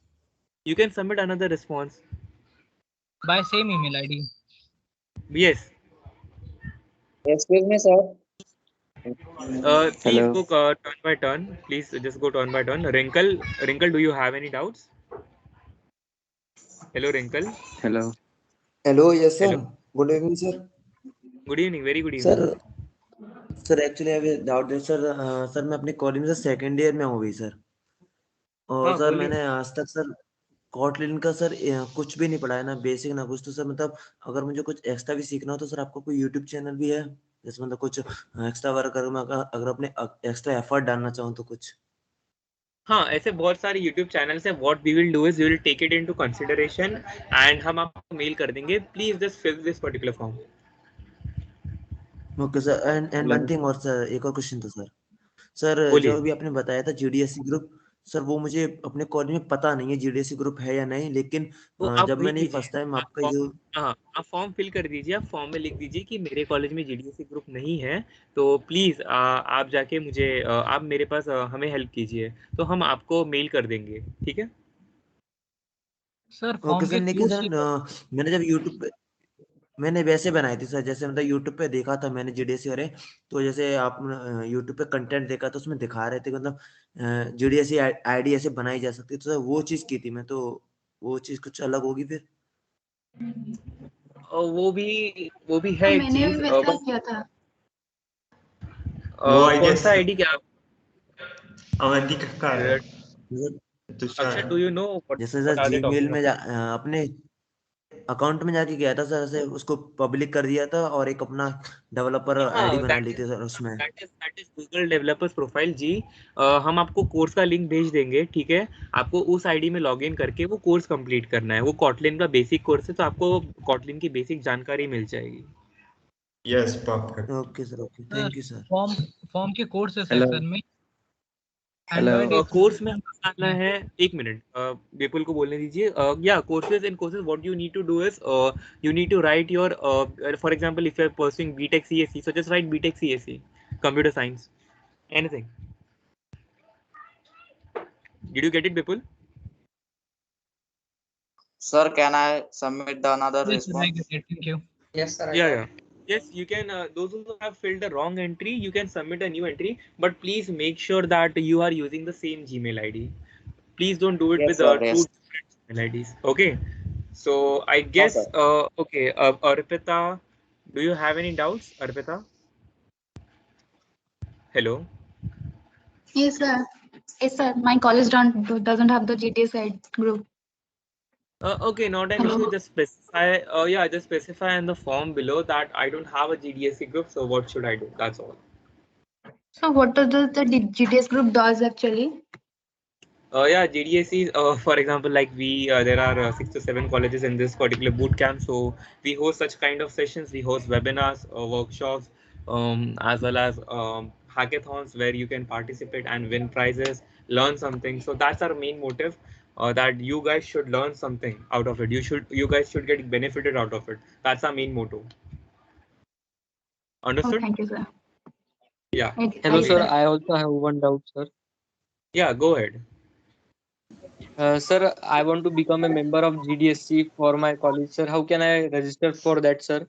You can submit another response. by same email ID. Yes. Excuse me, sir. Please Hello. go turn by turn. Please just go turn by turn. Wrinkle, do you have any doubts? Hello, Wrinkle. Hello. Hello, yes, sir. Hello. Good evening, sir. Good evening. Very good evening. Sir sir actually I doubt है sir. Sir मैं अपने college में sir second year में हूँ अभी sir. और हाँ, sir बोलिए। मैंने आज तक सर कॉटलिन का सर कुछ भी नहीं पढ़ा है, ना बेसिक ना कुछ। तो सर मतलब अगर मुझे कुछ एक्स्ट्रा भी सीखना हो तो सर आपका कोई यूट्यूब चैनल भी है जैसे मतलब कुछ एक्स्ट्रा वर्क अगर अपने एक्स्ट्रा एफर्ट डालना चाहूँ तो कुछ? हाँ, ऐसे बहुत सारे YouTube चैनल्स हैं। What we will do is we will take it into consideration and हम आपको मेल कर देंगे. Please just fill this particular form. Okay sir. And one thing और सर, एक और क्वेश्चन था सर। सर बोलिए। जो अभी आपने बताया था जीडीएससी ग्रुप, सर वो मुझे अपने कॉलेज में पता नहीं है जीडीएससी ग्रुप है या नहीं, लेकिन तो आप जब वही मैंने कीजिए। फर्स्ट टाइम आप आपका फॉर्म, जो हाँ, आप फॉर्म फिल कर दीजिए। आप फॉर्म में लिख दीजिए कि मेरे कॉलेज में GDSC ग्रुप नहीं है, तो प्लीज आप जाके मुझे आप मेरे पास हमें हेल्प कीजिए, तो हम आपको मेल कर देंगे। ठीक है? सर ओके फॉर्म सर, के लेकिन कोर्स सर मैंने जब यूट्यूब पे मैंने वैसे बनाई थी सर, जैसे मतलब यूट्यूब पे देखा था मैंने जीडीएससी वाले। तो जैसे आप यूट्यूब पे कंटेंट देखा तो उसमें दिखा रहे थे कि मतलब जीडीएससी आईडी ऐसे बनाई जा सकती है। तो सर वो चीज़ की थी मैं, तो वो चीज़ कुछ अलग होगी फिर? वो भी है एक मैंने चीज। भी वैसा किया था। वो I कौन guess सा आईडी क्या? अवंतिका का है। अक्षर, डू यू नो जैसे what sir are they Gmail talking में अपने अकाउंट में जाके गया था सर, ऐसे उसको पब्लिक कर दिया था और एक अपना डेवलपर आईडी बना ली थी सर उसमें। That is Google developers profile जी। हम आपको कोर्स का लिंक भेज देंगे। ठीक है? आपको उस आईडी में लॉगिन करके वो कोर्स कंप्लीट करना है। वो कॉटलिन का बेसिक कोर्स है, तो आपको कॉटलिन की बेसिक जानकारी मिल जाएगी। Yes, perfect. Okay sir, okay, thank you sir. Form के कोर्स Hello. सेक्शन में कोर्स में हमें डालना है। एक मिनट, विपुल को बोलने दीजिए। या courses in courses what you need to do is you need to write your for example if you are pursuing BTech CSC, so just write BTech CSC computer science, anything. Did you get it, Vipul? Sir, can I submit the another Yes, sir, I response? get it. Thank you. Yes, sir. Yeah. Yes, you can. Those who have filled the wrong entry, you can submit a new entry. But please make sure that you are using the same Gmail ID. Please don't do it Yes, with sir, two yes. different Gmail IDs. Okay. So I guess, okay, Arpita, do you have any doubts, Arpita? Hello. Yes, sir. Yes, sir. My college doesn't have the GTA side group. Okay, not an issue. Hello. Just specify. Yeah, just specify in the form below that I don't have a GDSC group. So what should I do? That's all. So what does the GTS group does actually? Yeah, GDSC. For example, like there are 6 to 7 colleges in this particular boot camp. So we host such kind of sessions. We host webinars, workshops, as well as hackathons where you can participate and win prizes, learn something. So that's our main motive. That you guys should learn something out of it. You guys should get benefited out of it. That's our main motto. Oh, Understood? thank you, sir. Yeah. Hello, Right, sir. sir. I also have one doubt, sir. Yeah, go ahead. Sir, I want to become a member of GDSC for my college, sir. How can I register for that, sir?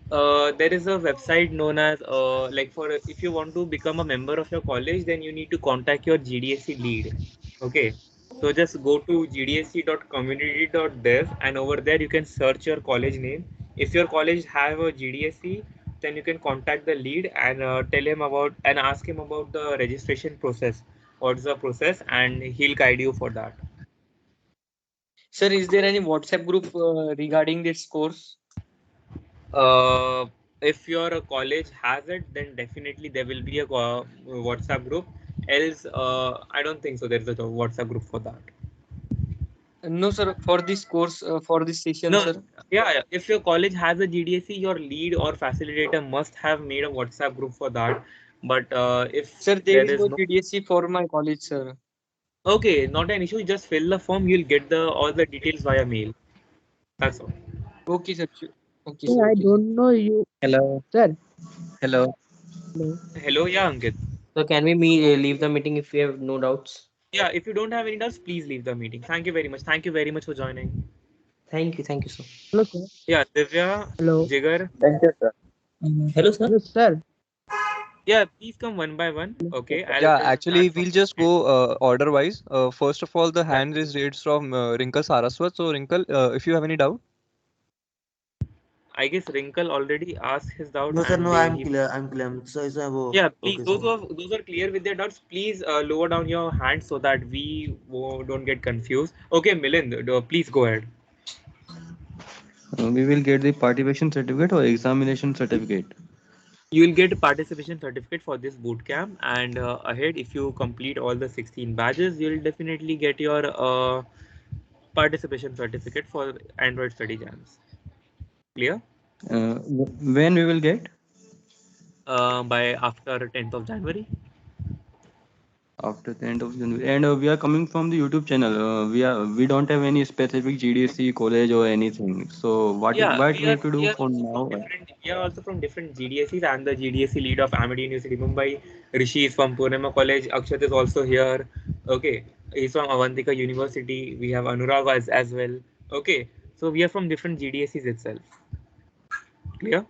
There is a website known as like for if you want to become a member of your college, then you need to contact your GDSC lead. Okay, so just go to gdsc.community.dev and over there you can search your college name. If your college have a GDSC, then you can contact the lead and tell him about and ask him about the registration process. What's the process, and he'll guide you for that. Sir, is there any WhatsApp group regarding this course? If your college has it, then definitely there will be a WhatsApp group. Else, I don't think so. There's a WhatsApp group for that. No, sir. For this course, for this session, No, sir. yeah. If your college has a GDSC, your lead or facilitator must have made a WhatsApp group for that. But if Sir, there there is is no no, GDSC for my college, sir. okay, not an issue. Just fill the form. You'll get the all the details via mail. That's all. Okay, sir. Okay, Sir, sir. I Okay, sir. don't know you. Hello. Sir. Hello. Hello. Hello, yeah, Ankit. So can we leave the meeting if we have no doubts? Yeah, if you don't have any doubts, please leave the meeting. Thank you very much. Thank you very much for joining. Thank you. Thank you, sir. Hello, sir. Yeah, Divya, Hello. Jigar. Thank you, sir. Hello, sir. Hello, sir. Yeah, please come one by one. Okay, I'll Yeah, just actually, start from we'll just the go order wise. First of all, the yeah. hand is raised from Wrinkle Saraswat. So, Wrinkle, if you have any doubt. I guess Wrinkle already asked his doubt No, sir. and No, they I'm he clear. I'm clear. So, yeah, please okay, sir. those are clear with their doubts. Please lower down your hands so that we don't get confused. Okay, Milind, please go ahead. We will get the participation certificate or examination certificate. You will get a participation certificate for this boot camp, and ahead, if you complete all the 16 badges, you'll definitely get your participation certificate for Android study jams. Clear? When we will get? By after 10th of January. After the end of January. And we are coming from the YouTube channel. We don't have any specific GDSC college or anything. So what Yeah, we have to do for now? we are also from different GDSCs. I'm the GDSC lead of Amity University Mumbai. Rishi is from Purnima College. Akshat is also here. Okay, he's from Avantika University. We have Anurag as well. Okay, so we are from different GDSCs itself. Clear?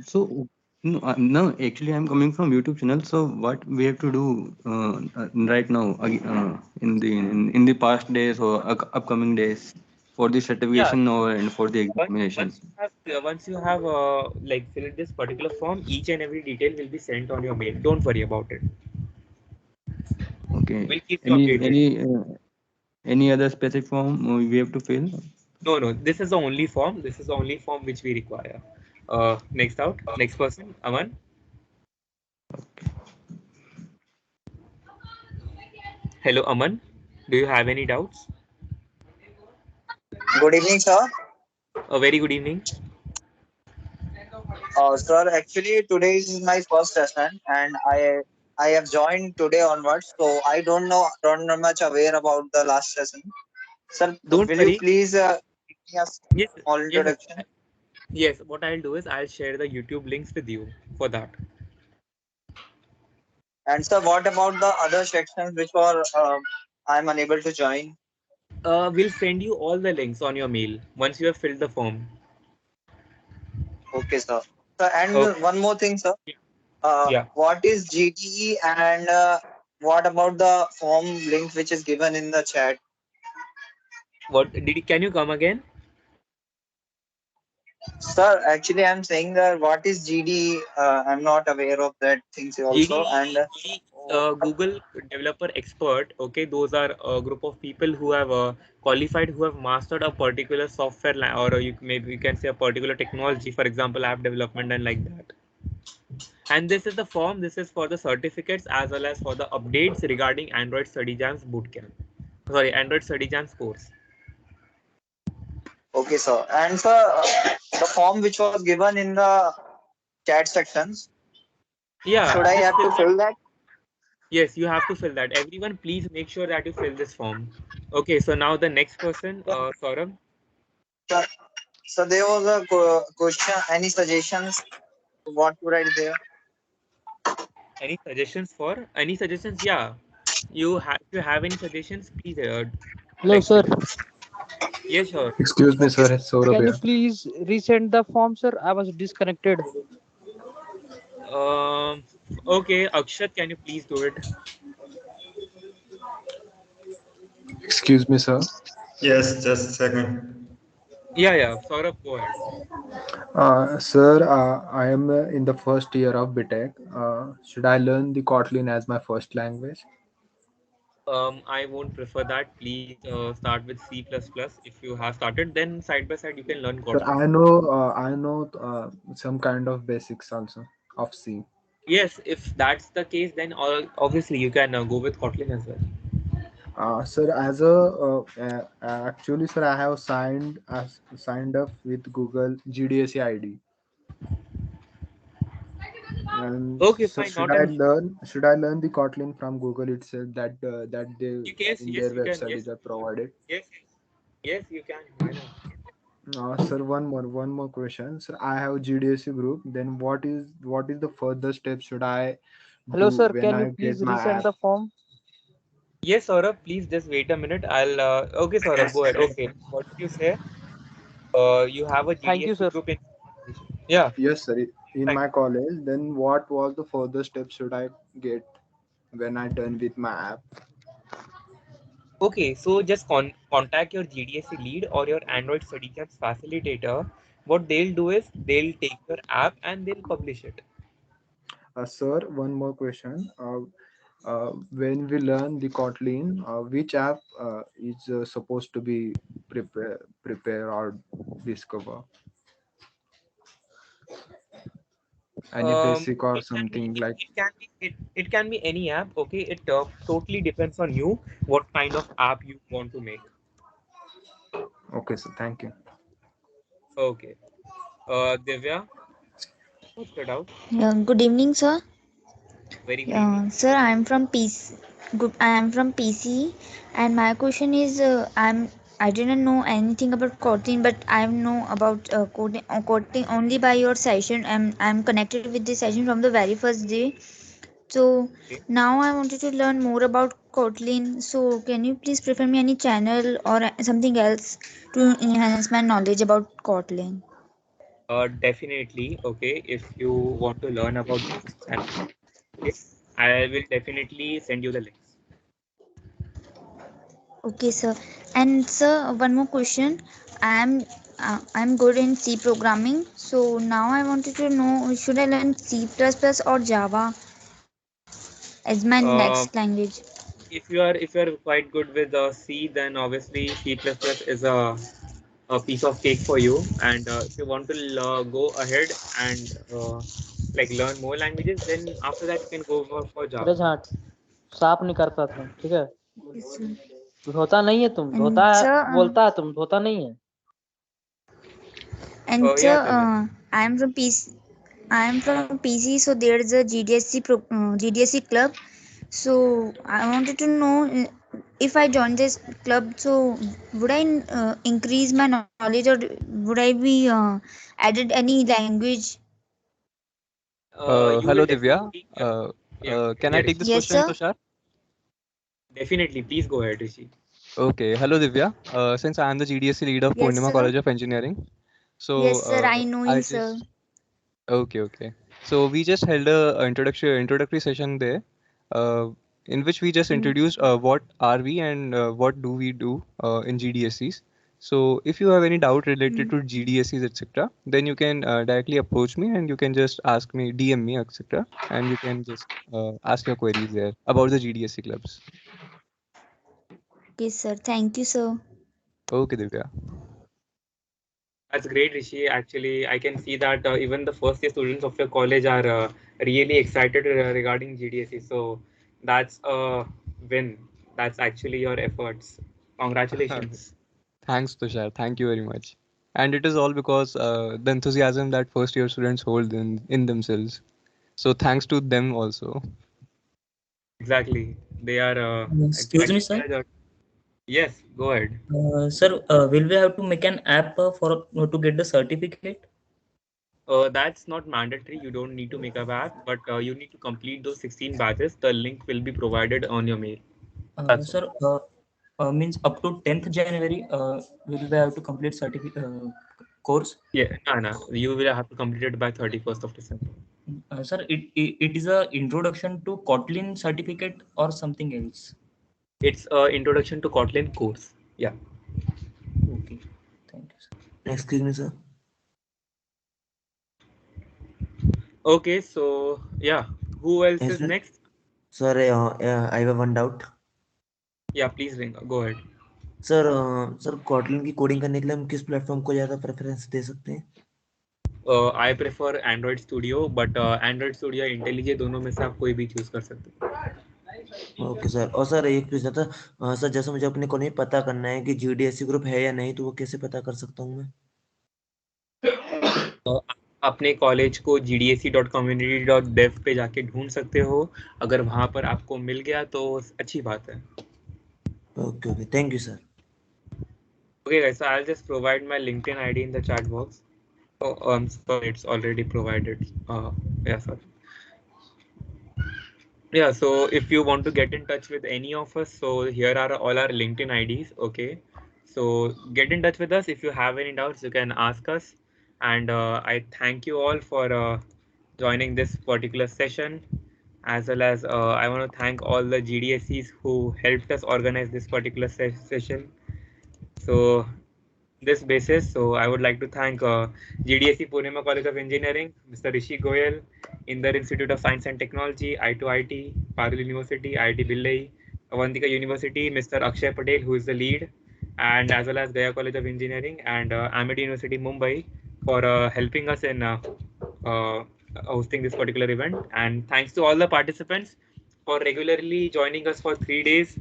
So no, actually I'm coming from YouTube channel. So what we have to do right now in the past days or upcoming days for the Yeah. certification or and for the examination? Once you have like filled this particular form, each and every detail will be sent on your mail. Don't worry about it. Okay. We'll keep you updated. Any other specific form we have to fill? No. This is the only form. This is the only form which we require. Next person, Aman. Hello, Aman. Do you have any doubts? Good evening, sir. A very good evening. Sir, actually today is my first session, and I have joined today onwards, so I don't know much aware about the last session. Sir, Don't will you worry. please give me a Yes, small yes, introduction? yes. What I'll do is I'll share the YouTube links with you for that. And sir, what about the other sections which are I'm unable to join? We'll send you all the links on your mail once you have filled the form. Okay, sir. Sir, and Okay. one more thing, sir. Yeah. What is GTE, and what about the form link which is given in the chat? What did you, can you come again? Sir, actually, I'm saying that what is GD? I'm not aware of that things also. And Google developer expert. Okay, those are a group of people who have qualified, who have mastered a particular software or you, maybe you can say a particular technology, for example, app development and like that. And this is the form. This is for the certificates as well as for the updates regarding Android Study Jam's bootcamp. Sorry, Android Study Jam's course. okay, sir. And sir, the form which was given in the chat sections, Yeah. should I have to fill that? Yes, you have to fill that. Everyone, please make sure that you fill this form. Okay, so now the next person, Saurabh. Sir, so there was a question. Any suggestions? What to write there? Any suggestions for? Any suggestions? Yeah. You have. If you have any suggestions, please Hello, text sir. it. Yes, sure. Excuse me, sir. It's Saurabh Can you here. please resend the form, sir? I was disconnected. Okay, Akshat, can you please do it? Excuse me, sir. Yes, just a second. Yeah. Saurabh, go ahead. Sir, I am in the first year of BTech. Should I learn the Kotlin as my first language? I won't prefer that. Please start with C++. If you have started, then side by side you can learn Sir, Kotlin. I know some kind of basics also of C. Yes, if that's the case, then obviously you can go with Kotlin as well. Sir, actually, sir, I have signed up with Google GDSE ID. And Okay, sir, fine, not an issue. should I learn the Kotlin from Google itself that they Yes, in their you can. website is provided? Yes, you can. Why not? Sir, one more question. Sir, I have GDSE group. Then what is the further step should I Hello, do sir. when Can you I please get my resend app? the form? Yes, Saurabh, please just wait a minute. I'll. Okay, Saurabh, go ahead. Okay, what did you say? You have a Thank you, GDSC sir. group in. Yeah. Yes, sir. In my college, then what was the further step should I get when I done with my app? Okay, so just contact your GDSC lead or your Android Study Camps facilitator. What they'll do is they'll take your app and they'll publish it. Sir, one more question. When we learn the Kotlin, which app is supposed to be prepare or discover? Any basic or It can be something like? it can be any app. Okay, it totally depends on you what kind of app you want to make. Okay, sir. Thank you. Okay. Divya, what's the doubt? Yeah, good evening, sir. Very good evening. Sir, I am from PC. Good, I am from PC, and my question is, I didn't know anything about Kotlin, but I know about coding only by your session. I'm connected with the session from the very first day. So now I wanted to learn more about Kotlin. So can you please prefer me any channel or something else to enhance my knowledge about Kotlin? Definitely. Okay, if you want to learn about this channel, okay, I will definitely send you the links. Okay, sir. And sir, one more question. I'm good in C programming. So now I wanted to know, should I learn C++ or Java as my Um, next language? if you are quite good with C, then obviously C++ is a piece of cake for you. And if you want to go ahead and like learn more languages, then after that you can go for Java. सूरज हाट साफ नहीं करता था, ठीक है? Yes, sir. धोता नहीं है तुम, धोता And है, sir, बोलता है तुम, धोता नहीं है. and sir, Yeah, Divya. I am from PC. I am from PC, so there is a GDSC club. So I wanted to know if I join this club, so would I increase my knowledge, or would I be added any language? You Hello, will Divya. definitely. Can Yeah, I take Rishi. this Yes, question, sir. Tushar? Definitely. Please go ahead, Rishi. Okay. Hello, Divya. Since I am the GDSC lead of Yes, Purnima sir. College of Engineering, so Yes, sir. I know I you, sir. just okay. So we just held a introductory session there. in which we just introduced what are we and what do we do in GDSCs. So if you have any doubt related to GDSCs, etc., then you can directly approach me and you can just ask me, DM me, etc., and you can just ask your queries there about the GDSC clubs. Okay, sir. Thank you, sir. Okay, Divya. That's great, Rishi. Actually, I can see that even the first year students of your college are really excited regarding GDSC. So that's a win. That's actually your efforts. Congratulations. Thanks, Tushar. Thank you very much. And it is all because the enthusiasm that first year students hold in themselves. So thanks to them also. Exactly. They are Excuse me, sir. Yes, go ahead. Sir, will we have to make an app for to get the certificate? That's not mandatory. You don't need to make a app, but you need to complete those 16 batches. The link will be provided on your mail. That's Sir, means up to 10th January, will we have to complete certificate course? Yeah, no. You will have to complete it by 31st of December. Sir, it is a introduction to Kotlin certificate or something else? It's a introduction to Kotlin course. Yeah. Okay. Thank you, sir. Excuse me, sir. Okay, so yeah, who else Yes, is sir. next? Sir, I have one doubt. Yeah, please ring. Go ahead. Sir sir Kotlin की coding करने के लिए हम किस platform को ज़्यादा preference दे सकते हैं? I prefer Android Studio, but Android Studio या IntelliJ दोनों में से आप कोई भी चूज कर सकते हो. Okay sir. और सर एक पूछना था सर, जैसे मुझे अपने कॉलेज में पता करना है कि GDSC ग्रुप है या नहीं, तो वो कैसे पता कर सकता हूँ मैं? अपने कॉलेज को gdsc.community.dev पे जाके ढूंढ सकते हो. अगर वहां पर आपको मिल गया तो अच्छी बात है. Okay. Thank you, sir. Okay, guys, so I'll just provide my LinkedIn ID in the chat box. Oh, I'm sorry, it's already provided. Yeah, sorry. Yeah, so if you want to get in touch with any of us, so here are all our LinkedIn IDs. Okay, so get in touch with us. If you have any doubts, you can ask us. And I thank you all for joining this particular session, as well as I want to thank all the GDSCs who helped us organize this particular session. So this basis, so I would like to thank GDSC Pune College of Engineering, Mr. Rishi Goyal, Indar Institute of Science and Technology, I2IT, Parul University, IIT Billai, Avantika University, Mr. Akshay Patel, who is the lead, and as well as Gaya College of Engineering and Amity University Mumbai for helping us in hosting this particular event. And thanks to all the participants for regularly joining us for 3 days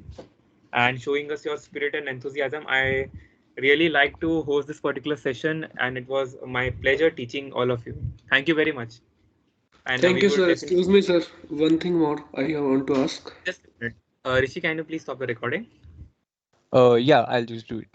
and showing us your spirit and enthusiasm. I really like to host this particular session, and it was my pleasure teaching all of you. Thank you very much. And Thank you, sir. Excuse me, sir. One thing more I want to ask. Just a minute. Rishi, can you please stop the recording? Yeah, I'll just do it.